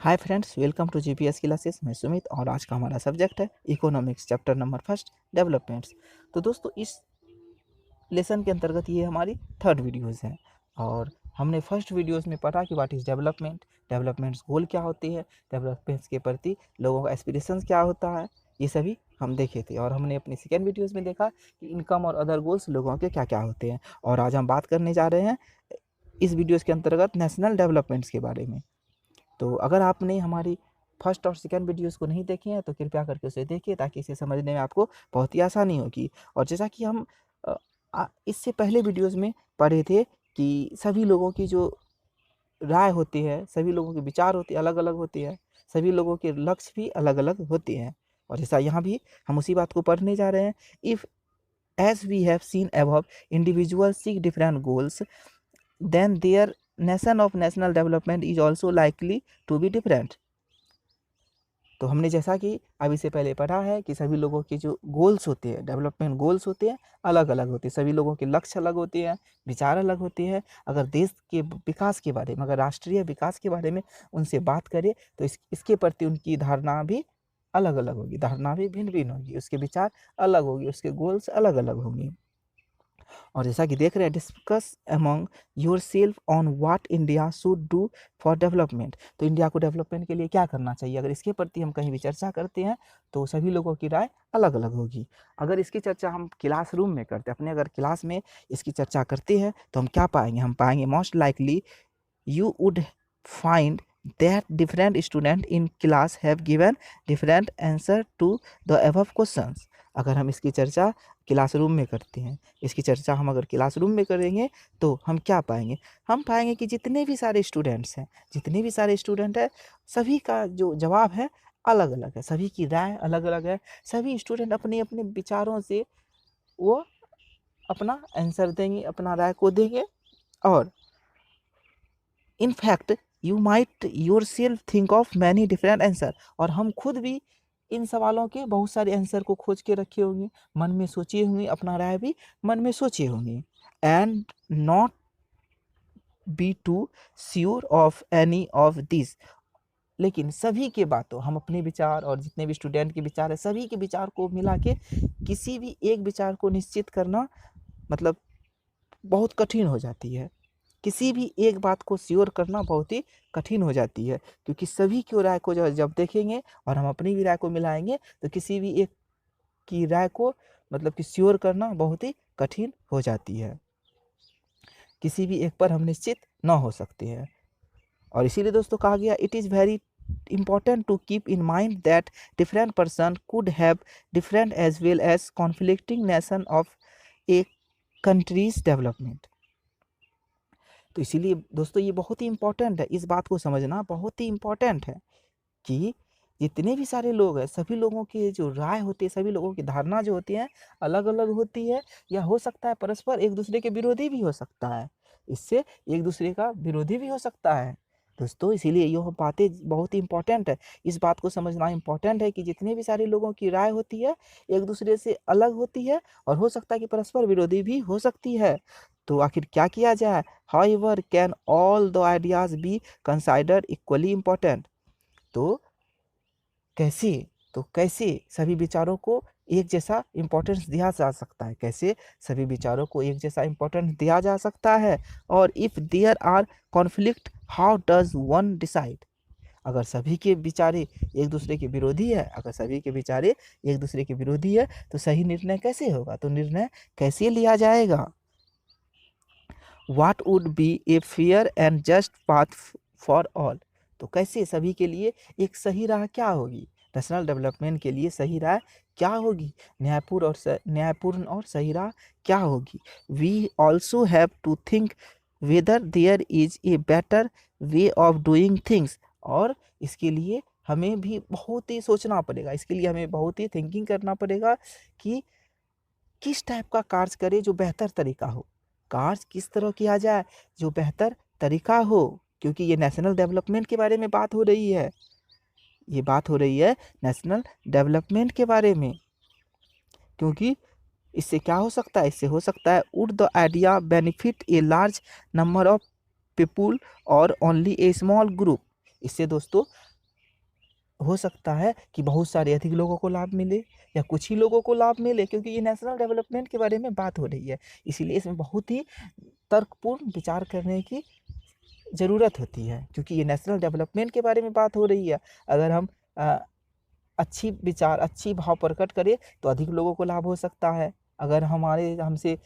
Hi friends, welcome to GPS classes. मैं सुमित और आज का हमारा सब्जेक्ट है economics, chapter number first, developments. तो दोस्तों, इस लेसन के अंतर्गत ये हमारी थर्ड वीडियोस है और हमने फर्स्ट वीडियोस में पढ़ा कि व्हाट इज़ डेवलपमेंट, डेवलपमेंट्स गोल क्या होती है, डेवलपमेंट्स के प्रति लोगों का एस्पिरेशंस क्या होता है, ये सभी हम देखे थे। और हमने अपनी सेकेंड वीडियोस में देखा कि इनकम और अदर गोल्स लोगों के क्या क्या होते हैं। और आज हम बात करने जा रहे हैं इस वीडियोज़ के अंतर्गत नेशनल डेवलपमेंट्स के बारे में। तो अगर आपने हमारी फर्स्ट और सेकंड वीडियोस को नहीं देखे हैं तो कृपया करके उसे देखिए, ताकि इसे समझने में आपको बहुत ही आसानी होगी। और जैसा कि हम इससे पहले वीडियोस में पढ़े थे कि सभी लोगों की जो राय होती है, सभी लोगों के विचार होते अलग अलग होती है, सभी लोगों के लक्ष्य भी अलग अलग होते हैं। और जैसा यहाँ भी हम उसी बात को पढ़ने जा रहे हैं। If as we have seen above, individual seek different goals, then their nation of national development is also likely to be different। तो हमने जैसा कि अभी से पहले पढ़ा है कि सभी लोगों के जो गोल्स होते हैं, डेवलपमेंट गोल्स होते हैं, अलग अलग होते हैं। सभी लोगों के लक्ष्य अलग होते हैं, विचार अलग होते हैं। अगर देश के विकास के बारे में, अगर राष्ट्रीय विकास के बारे में उनसे बात करें तो इसके प्रति उनकी धारणा भी अलग अलग होगी, धारणा भी भिन्न भिन्न होगी, उसके विचार अलग होगी, उसके गोल्स अलग अलग होंगे। और जैसा कि देख रहे हैं, discuss among your self on what India should do for development. तो इंडिया को डेवलपमेंट के लिए क्या करना चाहिए, अगर इसके प्रति हम कहीं भी चर्चा करते हैं तो सभी लोगों की राय अलग अलग होगी। अगर इसकी चर्चा हम क्लासरूम में करते हैं, अपने अगर क्लास में इसकी चर्चा करते हैं तो हम क्या पाएंगे, हम पाएंगे most likely you would find that different students in class have given different answer to the above questions। अगर हम इसकी चर्चा क्लासरूम में करते हैं, इसकी चर्चा हम अगर क्लासरूम में करेंगे तो हम क्या पाएंगे, हम पाएंगे कि जितने भी सारे स्टूडेंट्स हैं, जितने भी सारे स्टूडेंट हैं, सभी का जो जवाब है अलग अलग है, सभी की राय अलग अलग है। सभी स्टूडेंट अपने अपने विचारों से वो अपना आंसर देंगे, अपना राय को देंगे। और in fact you might your self think of many different answer. और हम खुद भी इन सवालों के बहुत सारे आंसर को खोज के रखे होंगे, मन में सोचे होंगे, अपना राय भी मन में सोचे होंगे। And not be too sure of any of this. लेकिन सभी के बातों, हम अपने विचार और जितने भी स्टूडेंट के विचार है, सभी के विचार को मिला के किसी भी एक विचार को निश्चित करना मतलब बहुत कठिन हो जाती है। किसी भी एक बात को श्योर करना बहुत ही कठिन हो जाती है, क्योंकि सभी की राय को जब देखेंगे और हम अपनी भी राय को मिलाएंगे तो किसी भी एक की राय को मतलब कि श्योर करना बहुत ही कठिन हो जाती है, किसी भी एक पर हम निश्चित न हो सकते हैं। और इसीलिए दोस्तों कहा गया, it is very important to keep in mind that different person could have different as well as conflicting nation of a country's development। तो इसीलिए दोस्तों ये बहुत ही इम्पोर्टेंट है, इस बात को समझना बहुत ही इम्पोर्टेंट है कि जितने भी सारे लोग हैं, सभी लोगों की जो राय होती है, सभी लोगों की धारणा जो होती है अलग अलग होती है, या हो सकता है परस्पर एक दूसरे के विरोधी भी हो सकता है, इससे एक दूसरे का विरोधी भी हो सकता है दोस्तों। इसीलिए यह बातें बहुत ही इंपॉर्टेंट है, इस बात को समझना इंपॉर्टेंट है कि जितने भी सारे लोगों की राय होती है एक दूसरे से अलग होती है और हो सकता है कि परस्पर विरोधी भी हो सकती है। तो आखिर क्या किया जाए, however can all the ideas be considered equally important. तो कैसे सभी विचारों को एक जैसा इम्पोर्टेंस दिया जा सकता है, कैसे सभी विचारों को एक जैसा इम्पोर्टेंस दिया जा सकता है। और if there are conflict, how does one decide. अगर सभी के विचारे एक दूसरे के विरोधी है, अगर सभी के विचारे एक दूसरे के विरोधी है तो सही निर्णय कैसे होगा, तो निर्णय कैसे लिया जाएगा। What would be a fair and just path for all. तो कैसे सभी के लिए एक सही राह क्या होगी, नेशनल डेवलपमेंट के लिए सही राह क्या होगी, न्यायपूर्ण और सही राह क्या होगी। We also have to think whether there is a better way of doing things. और इसके लिए हमें भी बहुत ही सोचना पड़ेगा, इसके लिए हमें बहुत ही थिंकिंग करना पड़ेगा कि किस टाइप का कार्य करे जो बेहतर तरीका हो, कार्य किस तरह किया जाए जो बेहतर तरीका हो। क्योंकि ये नेशनल डेवलपमेंट के बारे में बात हो रही है, ये बात हो रही है नेशनल डेवलपमेंट के बारे में। क्योंकि इससे क्या हो सकता है, इससे हो सकता है would the idea benefit a large number of people और ओनली ए स्मॉल ग्रुप। इससे दोस्तों हो सकता है कि बहुत सारे अधिक लोगों को लाभ मिले या कुछ ही लोगों को लाभ मिले, क्योंकि ये नेशनल डेवलपमेंट के बारे में बात हो रही है। इसीलिए इसमें बहुत ही तर्कपूर्ण विचार करने की ज़रूरत होती है, क्योंकि ये नेशनल डेवलपमेंट के बारे में बात हो रही है। अगर हम अच्छी भाव प्रकट करें तो अधिक लोगों को लाभ हो सकता है। अगर हमसे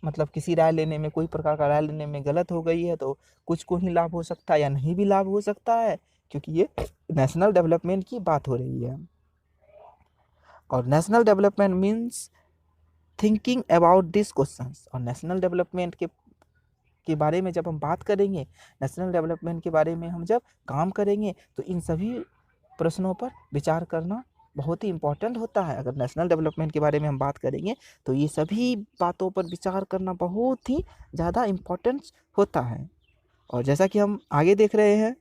मतलब किसी राय लेने में, कोई प्रकार का राय लेने में गलत हो गई है, तो कुछ को ही लाभ हो सकता है या नहीं भी लाभ हो सकता है, क्योंकि ये नेशनल डेवलपमेंट की बात हो रही है। और national development means thinking about this questions. और नेशनल डेवलपमेंट के बारे में जब हम बात करेंगे, नेशनल डेवलपमेंट के बारे में हम जब काम करेंगे, तो इन सभी प्रश्नों पर विचार करना बहुत ही इम्पोर्टेंट होता है। अगर नेशनल डेवलपमेंट के बारे में हम बात करेंगे तो ये सभी बातों पर विचार करना बहुत ही ज़्यादा इम्पोर्टेंट होता है। और जैसा कि हम आगे देख रहे हैं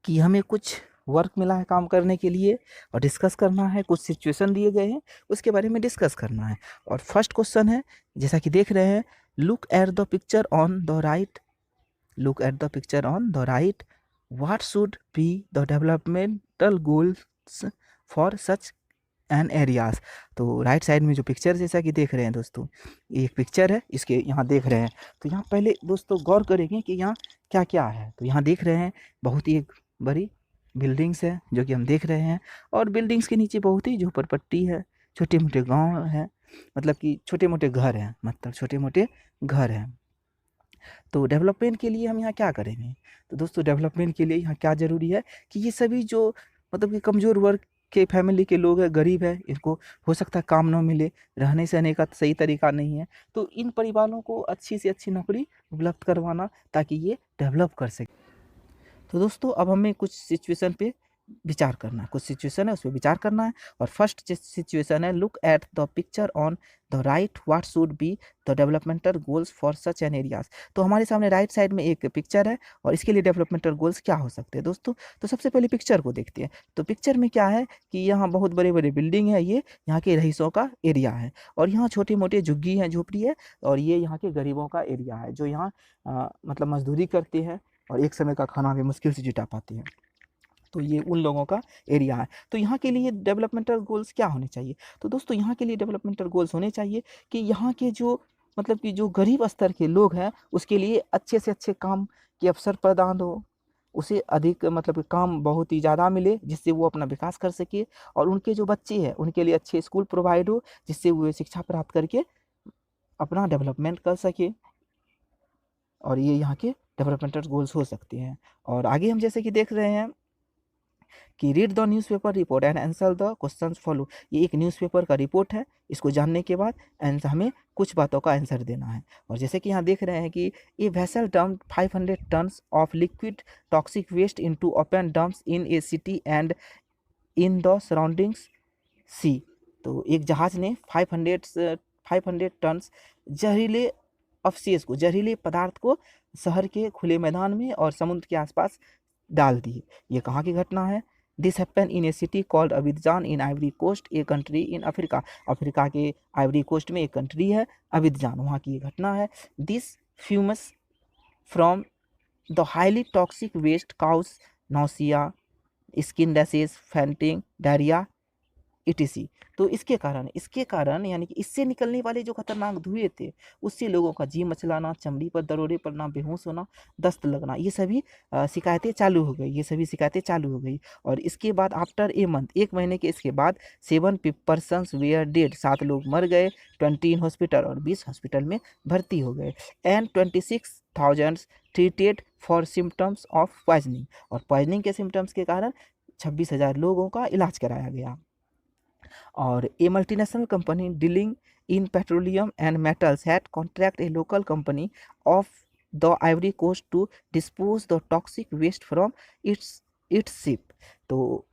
कि हमें कुछ वर्क मिला है काम करने के लिए और डिस्कस करना है, कुछ सिचुएशन दिए गए हैं उसके बारे में डिस्कस करना है। और फर्स्ट क्वेश्चन है, जैसा कि देख रहे हैं, look at the picture on the right, look at the picture on the right, what should be the developmental goals for such an areas. तो राइट साइड में जो पिक्चर जैसा कि देख रहे हैं दोस्तों, ये एक पिक्चर है, इसके यहाँ देख रहे हैं। तो यहाँ पहले दोस्तों गौर करेंगे कि यहाँ क्या क्या है। तो यहाँ देख रहे हैं बहुत ही एक बड़ी बिल्डिंग्स है जो कि हम देख रहे हैं, और बिल्डिंग्स के नीचे बहुत ही झोपड़पट्टी है, छोटे मोटे गांव है, मतलब कि छोटे मोटे घर हैं, मतलब छोटे मोटे घर हैं। तो डेवलपमेंट के लिए हम यहाँ क्या करेंगे? तो दोस्तों डेवलपमेंट के लिए यहाँ क्या ज़रूरी है कि ये सभी जो मतलब कि कमज़ोर वर्ग के फैमिली के लोग हैं, गरीब है, इनको हो सकता है काम ना मिले, रहने सहने का सही तरीका नहीं है, तो इन परिवारों को अच्छी से अच्छी नौकरी उपलब्ध करवाना ताकि ये डेवलप कर सके। तो दोस्तों अब हमें कुछ सिचुएशन पे विचार करना है, कुछ सिचुएशन है उस पर विचार करना है। और फर्स्ट सिचुएशन है, look at the picture on the right, what should be the developmental goals for such an areas. तो हमारे सामने राइट साइड में एक पिक्चर है और इसके लिए डेवलपमेंटल गोल्स क्या हो सकते हैं दोस्तों। तो सबसे पहले पिक्चर को देखते हैं। तो पिक्चर में क्या है कि यहाँ बहुत बड़े बड़े बिल्डिंग है, ये यहाँ के रईसों का एरिया है, और यहाँ छोटे मोटे झुग्गी हैं, झोपड़ी है, और ये यहाँ के गरीबों का एरिया है जो यहाँ मतलब मजदूरी करते हैं और एक समय का खाना भी मुश्किल से जुटा पाते हैं। तो ये उन लोगों का एरिया है। तो यहाँ के लिए डेवलपमेंटल गोल्स क्या होने चाहिए? तो दोस्तों यहाँ के लिए डेवलपमेंटल गोल्स होने चाहिए कि यहाँ के जो मतलब कि जो गरीब स्तर के लोग हैं उसके लिए अच्छे से अच्छे काम के अवसर प्रदान हो, उसे अधिक मतलब कि काम बहुत ही ज़्यादा मिले जिससे वो अपना विकास कर सके, और उनके जो बच्चे हैं उनके लिए अच्छे स्कूल प्रोवाइड हो जिससे वो शिक्षा प्राप्त करके अपना डेवलपमेंट कर सके। और ये यहाँ के डेवलपमेंटल गोल्स हो सकते हैं। और आगे हम जैसे कि देख रहे हैं कि read the newspaper report and answer the questions follow. ये एक न्यूज़पेपर का रिपोर्ट है, इसको जानने के बाद हमें कुछ बातों का आंसर देना है। और जैसे कि यहाँ देख रहे हैं कि a vessel dump 500 tons of liquid toxic waste into open dumps in a city and in the surroundings sea. तो एक जहाज़ ने 500 टन्स जहरीले अवशेष को, जहरीले पदार्थ को शहर के खुले मैदान में और समुद्र के आसपास डाल दिए। ये कहाँ की घटना है? This happen in a city called Abidjan in Ivory Coast, a country in Africa. Africa के आइवरी कोस्ट में एक कंट्री है अबिदजान, वहाँ की ये घटना है। This fumes from the highly toxic waste cause nausea, skin rashes, fainting, diarrhoea ETC. तो इसके कारण यानी कि इससे निकलने वाले जो खतरनाक धुएँ थे उससे लोगों का जी मचलाना, चमड़ी पर दरोड़े पड़ना, बेहोश होना, दस्त लगना, ये सभी शिकायतें चालू हो गई, ये सभी शिकायतें चालू हो गई। और इसके बाद आफ्टर ए मंथ, एक महीने के इसके बाद 7 पर्सन्स वेयर डेड, 7 लोग मर गए, 20 इन हॉस्पिटल, और 20 हॉस्पिटल में भर्ती हो गए, and 26,000 treated for symptoms of poisoning. और पॉइजनिंग के सिम्टम्स के कारण 26,000 लोगों का इलाज कराया गया। और a multinational company dealing in petroleum and metals had contract a local company of the Ivory Coast to dispose the toxic waste from its ship. तो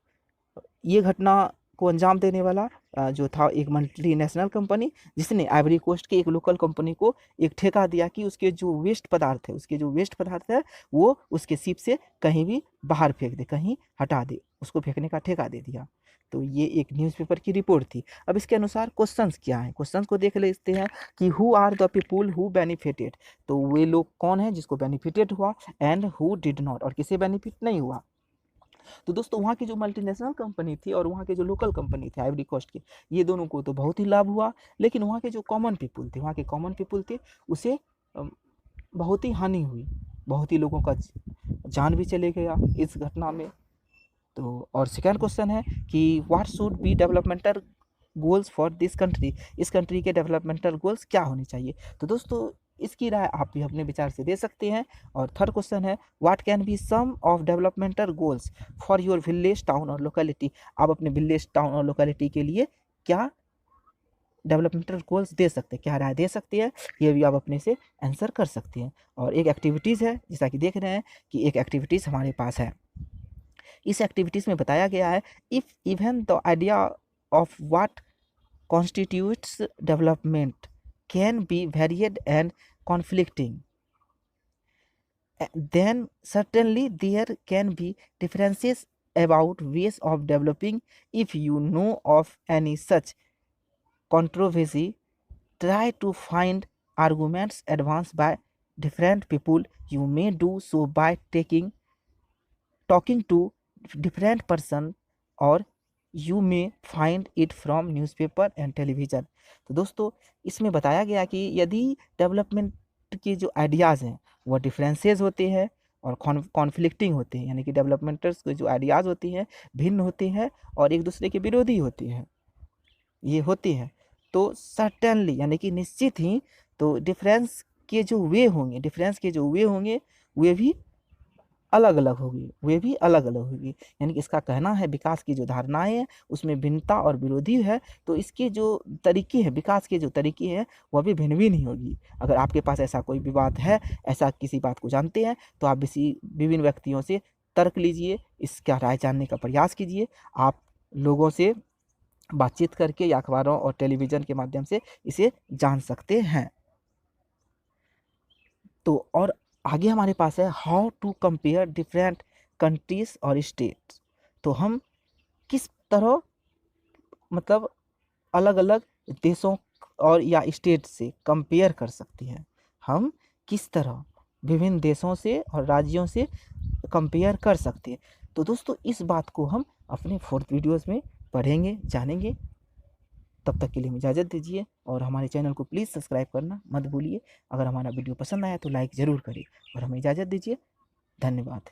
ये घटना को अंजाम देने वाला जो था एक मल्टीनेशनल कंपनी, जिसने आइवरी कोस्ट के एक लोकल कंपनी को एक ठेका दिया कि उसके जो वेस्ट पदार्थ है वो उसके शिप से कहीं भी बाहर फेंक दे, कहीं हटा दे, उसको फेंकने का ठेका दे दिया। तो ये एक न्यूज़पेपर की रिपोर्ट थी। अब इसके अनुसार क्वेश्चंस क्या हैं, क्वेश्चंस को देख लेते हैं कि who are the people who benefited. तो वे लोग कौन हैं जिसको बेनिफिटेड हुआ, एंड हु डिड नॉट, और किसे बेनिफिट नहीं हुआ। तो दोस्तों वहाँ की जो मल्टीनेशनल कंपनी थी और वहाँ के जो लोकल कंपनी थे आइवरी कोस्ट के, ये दोनों को तो बहुत ही लाभ हुआ, लेकिन वहाँ के जो कॉमन पीपुल थे, वहाँ के कॉमन पीपुल थे, उसे बहुत ही हानि हुई, बहुत ही लोगों का जान भी चले गया इस घटना में। तो और सेकंड क्वेश्चन है कि what should be developmental goals for this country, इस कंट्री के डेवलपमेंटल गोल्स क्या होने चाहिए। तो दोस्तों इसकी राय आप भी अपने विचार से दे सकते हैं। और थर्ड क्वेश्चन है what can be some of developmental goals for your village town और लोकेलिटी, आप अपने विलेज टाउन और लोकेलिटी के लिए क्या डेवलपमेंटल गोल्स दे सकते हैं, क्या राय दे सकते हैं, ये भी आप अपने से आंसर कर सकते हैं। और एक एक्टिविटीज़ है, जैसा कि देख रहे हैं कि एक एक्टिविटीज़ हमारे पास है। इस एक्टिविटीज़ में बताया गया है if even the idea of what constitutes development can be varied and conflicting, then certainly there can be differences about ways of developing. If you know of any such controversy, try to find arguments advanced by different people. You may do so by talking to different person, or you may find it from newspaper and television. तो दोस्तों इसमें बताया गया कि यदि development के जो ideas हैं वो डिफरेंसेस होते हैं और कॉन्फ्लिक्टिंग होते हैं, यानी कि डेवलपमेंटर्स के जो आइडियाज़ होती हैं भिन्न होते हैं और एक दूसरे के विरोधी होती हैं, ये होती है, तो सर्टेनली यानी कि निश्चित ही, तो डिफरेंस के जो वे होंगे, डिफरेंस के जो वे होंगे वे भी अलग अलग होगी, वे भी अलग अलग होगी। यानी कि इसका कहना है विकास की जो धारणाएं हैं उसमें भिन्नता और विरोधी है, तो इसके जो तरीके हैं, विकास के जो तरीके हैं वह भी भिन्न भिन्न ही होगी। अगर आपके पास ऐसा कोई विवाद है, ऐसा किसी बात को जानते हैं, तो आप इसी विभिन्न व्यक्तियों से तर्क लीजिए, इसका राय जानने का प्रयास कीजिए। आप लोगों से बातचीत करके या अखबारों और टेलीविज़न के माध्यम से इसे जान सकते हैं। तो और आगे हमारे पास है how to compare different countries और स्टेट्स। तो हम किस तरह मतलब अलग अलग देशों और या स्टेट से कंपेयर कर सकते हैं, हम किस तरह विभिन्न देशों से और राज्यों से कंपेयर कर सकते हैं। तो दोस्तों इस बात को हम अपने फोर्थ वीडियोस में पढ़ेंगे, जानेंगे। तब तक के लिए इजाज़त दीजिए और हमारे चैनल को प्लीज़ सब्सक्राइब करना मत भूलिए। अगर हमारा वीडियो पसंद आया तो लाइक ज़रूर करिए और हमें इजाज़त दीजिए। धन्यवाद।